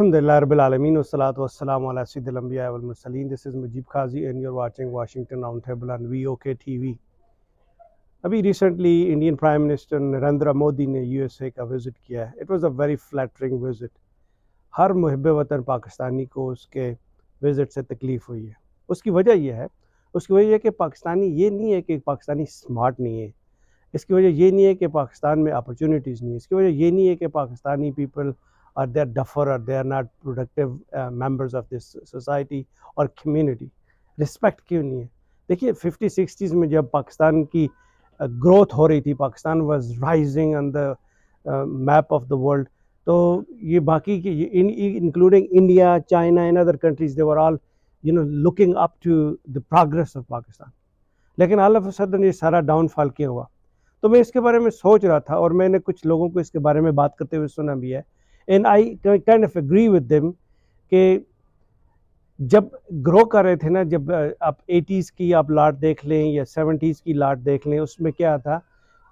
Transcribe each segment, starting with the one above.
Alhamdulillah Rabbil Alameen wassalatu wassalamu ala Sayyidil Anbiya wal Mursaleen. This is Mujib Qazi and you're watching Washington Roundtable on VOK TV. अभी recently Indian prime minister Narendra Modi ने USA का visit किया है. It was a very flattering visit. हर मुहिब वतन पाकिस्तानी को उसके विज़िट से तकलीफ़ हुई है. उसकी वजह यह है कि पाकिस्तानी ये नहीं है कि पाकिस्तानी स्मार्ट नहीं है. इसकी वजह ये नहीं है कि पाकिस्तान में अपॉर्चुनिटीज़ नहीं है. इसकी वजह ये नहीं है कि Pakistani people or they are duffer or they are not productive members of this society or community. Respect क्यों नहीं है? देखिए 50-60s में जब पाकिस्तान की ग्रोथ हो रही थी, Pakistan was rising on the map of the world, तो ये बाकी की including India, China and other countries, they were all looking up to the progress of Pakistan. लेकिन ऑल ऑफ अ सडन ये सारा डाउनफॉल क्यों हुआ? तो मैं इसके बारे में सोच रहा था और मैंने कुछ लोगों को इसके बारे में बात करते हुए सुना भी है. And I kind of agree with them कि जब ग्रो कर रहे थे ना, जब आप 80s की आप लाट देख लें या 70s की लाट देख लें, उसमें क्या था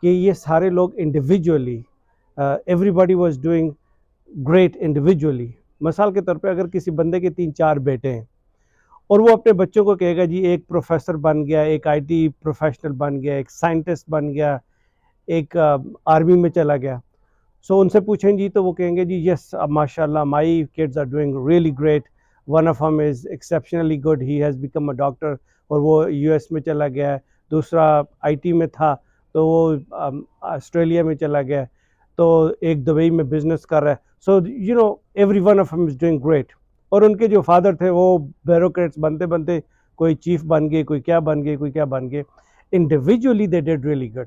कि ये सारे लोग individually, everybody was doing great individually. मिसाल के तौर पे अगर किसी बंदे के 3-4 बेटे हैं और वो अपने बच्चों को कहेगा जी एक प्रोफेसर बन गया, एक आईटी प्रोफेशनल बन गया, एक साइंटिस्ट बन गया, एक आर्मी में चला गया, सो उनसे पूछें जी तो वो कहेंगे जी यस माशाल्लाह my kids are doing really great, one of them is exceptionally good, he has become a doctor और वो यूएस में चला गया है. दूसरा आईटी में था तो वो ऑस्ट्रेलिया में चला गया, तो एक दुबई में बिजनेस कर रहा है. So every one of them is doing great. और उनके जो फादर थे वो ब्यूरोक्रेट्स बनते बनते कोई चीफ बन गए, कोई क्या बन गए, कोई क्या बन गए. Individually they did really good.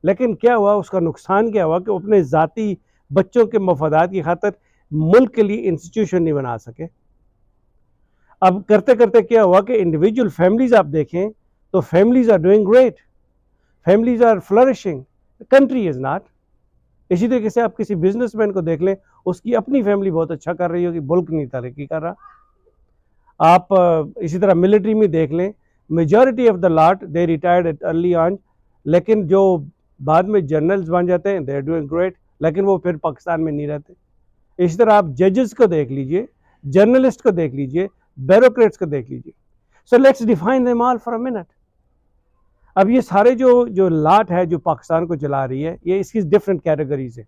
लेकिन क्या हुआ, उसका नुकसान क्या हुआ कि अपने ज़ाती बच्चों के मफादात की खातिर मुल्क के लिए इंस्टीट्यूशन नहीं बना सके. अब करते करते क्या हुआ कि इंडिविजुअल फैमिलीज आप देखें तो families are doing great, families are flourishing, country is not. इसी तरीके से आप किसी बिजनेसमैन को देख लें, उसकी अपनी फैमिली बहुत अच्छा कर रही होगी, मुल्क नहीं तरक्की कर रहा. आप इसी तरह मिलिट्री में देख लें, majority of the lot they retired at early on, लेकिन जो बाद में जनरल्स बन जाते हैं दे आर डूइंग ग्रेट, लेकिन वो फिर पाकिस्तान में नहीं रहते. इसी तरह आप जजेस को देख लीजिए, जर्नलिस्ट को देख लीजिए, ब्यूरोक्रेट्स को देख लीजिए. So let's define them all for a minute. अब ये सारे जो लाट है जो पाकिस्तान को चला रही है, ये इसकी डिफरेंट कैटेगरीज है.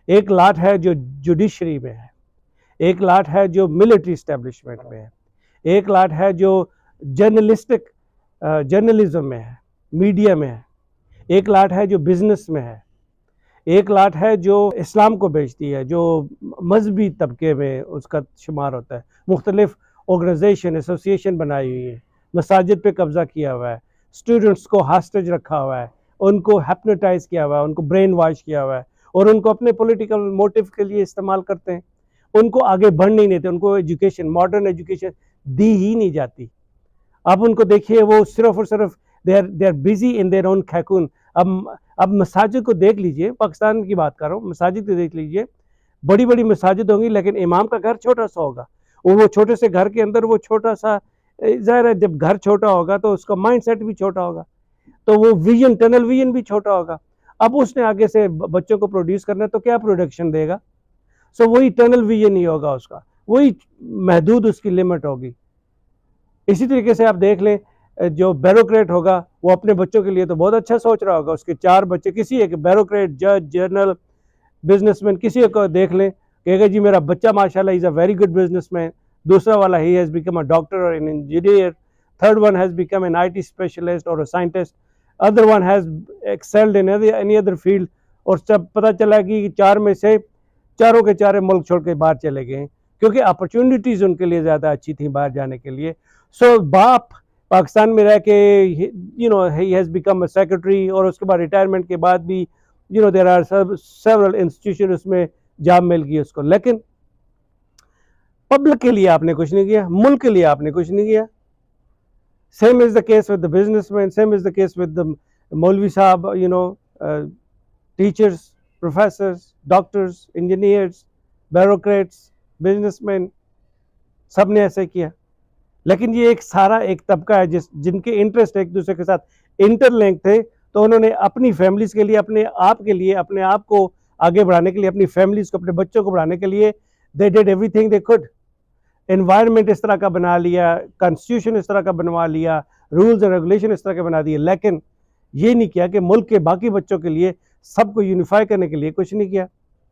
एक लाट है जो जुडिशरी में है, एक लाट है जो मिलिट्री इस्टेब्लिशमेंट में है, एक लाट है जो जर्नलिज्म में है, मीडिया में है, एक लाट है जो बिजनेस में है, एक लाट है जो इस्लाम को बेचती है, जो मजहबी तबके में उसका शुमार होता है. मुख्तलिफ ऑर्गेनाइजेशन एसोसिएशन बनाई हुई है, मसाजिद पे कब्जा किया हुआ है, स्टूडेंट्स को हॉस्टेज रखा हुआ है, उनको हिप्नोटाइज किया हुआ है, उनको ब्रेन वॉश किया हुआ है और उनको अपने पॉलिटिकल मोटिव के लिए इस्तेमाल करते हैं. उनको आगे बढ़ने नहीं देते, उनको एजुकेशन, मॉडर्न एजुकेशन दी ही नहीं जाती. अब उनको देखिए, वो सिर्फ और सिर्फ they are busy in their own खैकून. अब मसाजिद को देख लीजिए, पाकिस्तान की बात कर रहा हूँ, मसाजिद को देख लीजिए, बड़ी बड़ी मसाजिद होंगी लेकिन इमाम का घर छोटा सा होगा. वो छोटे से घर के अंदर वो छोटा सा, ज़ाहिर है जब घर छोटा होगा तो उसका माइंड सेट भी छोटा होगा, तो वो विजन, टनल विजन भी छोटा होगा. अब उसने आगे से बच्चों को प्रोड्यूस करना है तो क्या प्रोडक्शन देगा? सो वही टनल विजन ही होगा उसका, वही महदूद उसकी लिमिट होगी. इसी तरीके से आप देख लें, जो ब्यूरोक्रेट होगा वो अपने बच्चों के लिए तो बहुत अच्छा सोच रहा होगा. उसके 4 बच्चे, किसी एक ब्यूरोक्रेट, जज, जर्नल, बिजनेसमैन, किसी को देख लें, कहेगा जी मेरा बच्चा माशाल्लाह is a very good businessman. दूसरा वाला he has become a doctor और an engineer. Third one has become an IT specialist और a scientist. Other one has excelled in any other field. और जब पता चला कि 4 में से चारों के चारे मुल्क छोड़ के बाहर चले गए क्योंकि अपॉर्चुनिटीज़ उनके लिए ज़्यादा अच्छी थी बाहर जाने के लिए. सो बाप पाकिस्तान में रह के ही हैज़ बिकम अ सेक्रेटरी और उसके बाद रिटायरमेंट के बाद भी देयर आर सेवरल इंस्टीट्यूशन, उसमें जॉब मिल गई उसको. लेकिन पब्लिक के लिए आपने कुछ नहीं किया, मुल्क के लिए आपने कुछ नहीं किया. Same is the case with the businessman, same is the case with the मौलवी साहब, teachers, professors, doctors, engineers, bureaucrats, businessman, सब ने ऐसे किया. लेकिन ये एक सारा एक तबका है जिनके इंटरेस्ट एक दूसरे के साथ इंटरलिंक थे, तो उन्होंने अपनी फैमिलीज के लिए, अपने आप के लिए, अपने आप को आगे बढ़ाने के लिए, अपनी फैमिलीज को, अपने बच्चों को बढ़ाने के लिए they did everything they could. Environment इस तरह का बना लिया, कॉन्स्टिट्यूशन इस तरह का बनवा लिया, रूल्स एंड रेगुलेशन इस तरह के बना दिए, लेकिन ये नहीं किया कि मुल्क के बाकी बच्चों के लिए सबको यूनिफाई करने के लिए कुछ नहीं किया।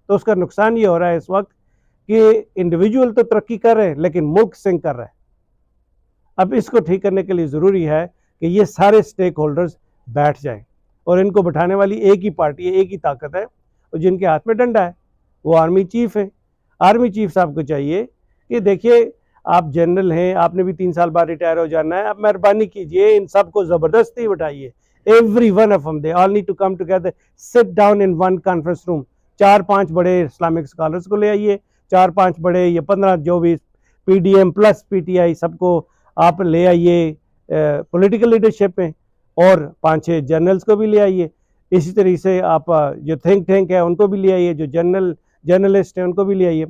तो उसका नुकसान ये हो रहा है इस वक्त कि इंडिविजुअल तो तरक्की कर रहे हैं लेकिन मुल्क सिंक कर रहा है। अब इसको ठीक करने के लिए ज़रूरी है कि ये सारे स्टेक होल्डर्स बैठ जाएं, और इनको बैठाने वाली एक ही पार्टी है, एक ही ताकत है, और जिनके हाथ में डंडा है वो आर्मी चीफ है। आर्मी चीफ साहब को चाहिए कि देखिए आप जनरल हैं, आपने भी 3 साल बाद रिटायर हो जाना है, आप मेहरबानी कीजिए इन सबको ज़बरदस्ती बैठाइए। Every one of them, they all need to come together, sit down in one conference room. 4-5 बड़े इस्लामिक स्कॉलर्स को ले आइए, 4-5 बड़े या 15 जो भी PDM प्लस PTI सबको आप ले आइए पॉलिटिकल लीडरशिप में, और 5-6 जर्नल्स को भी ले आइए। इसी तरीके से आप जो थिंक टैंक है उनको भी ले आइए, जो जर्नलिस्ट हैं उनको भी ले आइए,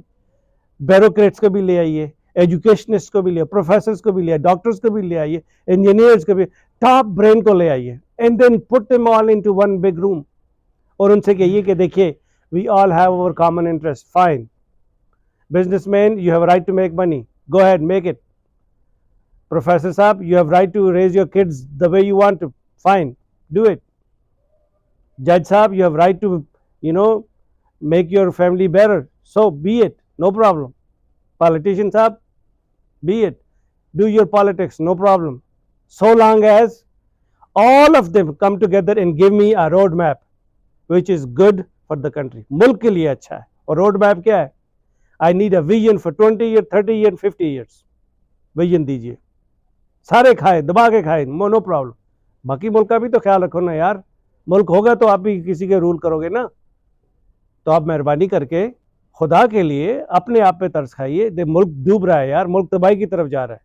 ब्यूरोक्रेट्स को भी ले आइए, एजुकेशनिस्ट को भी ले, प्रोफेसर्स को भी ले, डॉक्टर्स को भी ले आइए, इंजीनियर्स को भी, टॉप ब्रेन को ले आइए, and then put them all into one big room, और उनसे कहिए कि देखिए we all have our common interest, fine, businessman you have right to make money, go ahead make it, professor साहब you have right to raise your kids the way you want to, fine, do it, जज साहब you have right to make your family better, so be it, no problem. Politician साहब, be it, do your politics, no problem, so long as all of them come together and give me a road map which is good for the country, मुल्क के लिए अच्छा है। और road map क्या है? I need a vision for 20 years, 30 years, 50 years, vision दीजिए, सारे खाए, दबा के खाए, नो प्रॉब्लम। बाकी मुल्क का भी तो ख्याल रखो ना यार, मुल्क होगा तो आप भी किसी के रूल करोगे ना। तो आप मेहरबानी करके खुदा के लिए अपने आप पे तरस खाइए। दे मुल्क डूब रहा है यार, मुल्क तबाही की तरफ जा रहा है।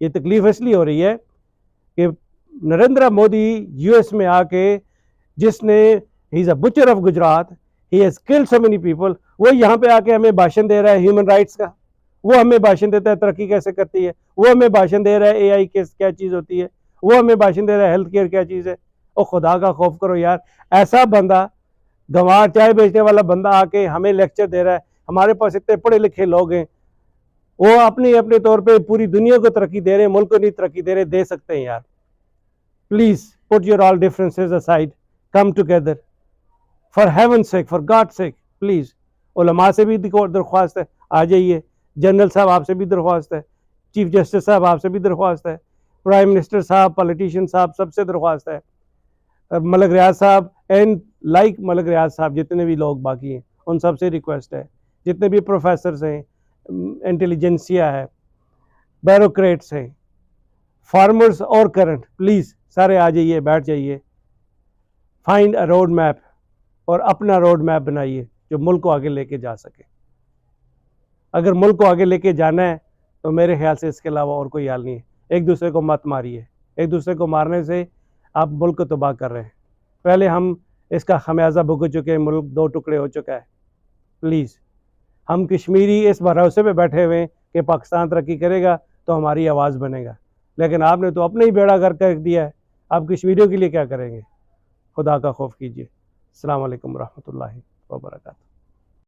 ये तकलीफ इसलिए हो रही है कि नरेंद्र मोदी US में आके, जिसने he is a butcher of Gujarat, he has killed so many people, वो यहाँ पे आके हमें भाषण दे रहा है ह्यूमन राइट्स का, वो हमें भाषण देता है तरक्की कैसे करती है, वो हमें भाषण दे रहा है AI क्या चीज़ होती है, वो हमें भाषण दे रहा है हेल्थ केयर क्या चीज़ है। और खुदा का खौफ करो यार, ऐसा बंदा, गंवार चाय बेचने वाला बंदा आके हमें लेक्चर दे रहा है। हमारे पास इतने पढ़े लिखे लोग हैं, वो अपने अपने तौर पे पूरी दुनिया को तरक्की दे रहे हैं, मुल्क को नहीं तरक्की दे रहे, दे सकते हैं यार। Please put your all differences aside, come together for heaven sec, for God sake, please. उलमा से भी दरख्वास्त है, आ जाइए। जनरल साहब आपसे भी दरख्वास्त है, चीफ जस्टिस साहब आपसे भी दरख्वास्त है, प्राइम मिनिस्टर साहब, पॉलिटिशियन साहब, सबसे दरख्वास्त है, मलक रियाज साहब एंड लाइक मलक रियाज साहब, जितने भी लोग बाकी हैं उन सब से रिक्वेस्ट है, जितने भी प्रोफेसर्स हैं, इंटेलिजेंसिया है, ब्यूरोक्रेट्स हैं, फार्मर्स और करंट, प्लीज़ सारे आ जाइए, बैठ जाइए, फाइंड अ रोड मैप और अपना रोड मैप बनाइए जो मुल्क को आगे लेके जा सके। अगर मुल्क को आगे लेके जाना है तो मेरे ख्याल से इसके अलावा और कोई हाल नहीं है। एक दूसरे को मत मारिए, एक दूसरे को मारने से आप मुल्क को तबाह कर रहे हैं। पहले हम इसका खमियाजा भुगत चुके हैं, मुल्क 2 टुकड़े हो चुका है। प्लीज़, हम कश्मीरी इस भरोसे पे बैठे हुए हैं कि पाकिस्तान तरक्की करेगा तो हमारी आवाज़ बनेगा, लेकिन आपने तो अपने ही बेड़ा गर्क कर दिया है। आप कश्मीरियों के लिए क्या करेंगे? खुदा का खौफ कीजिए। अस्सलाम वालेकुम रहमतुल्लाहि व बरकातहू।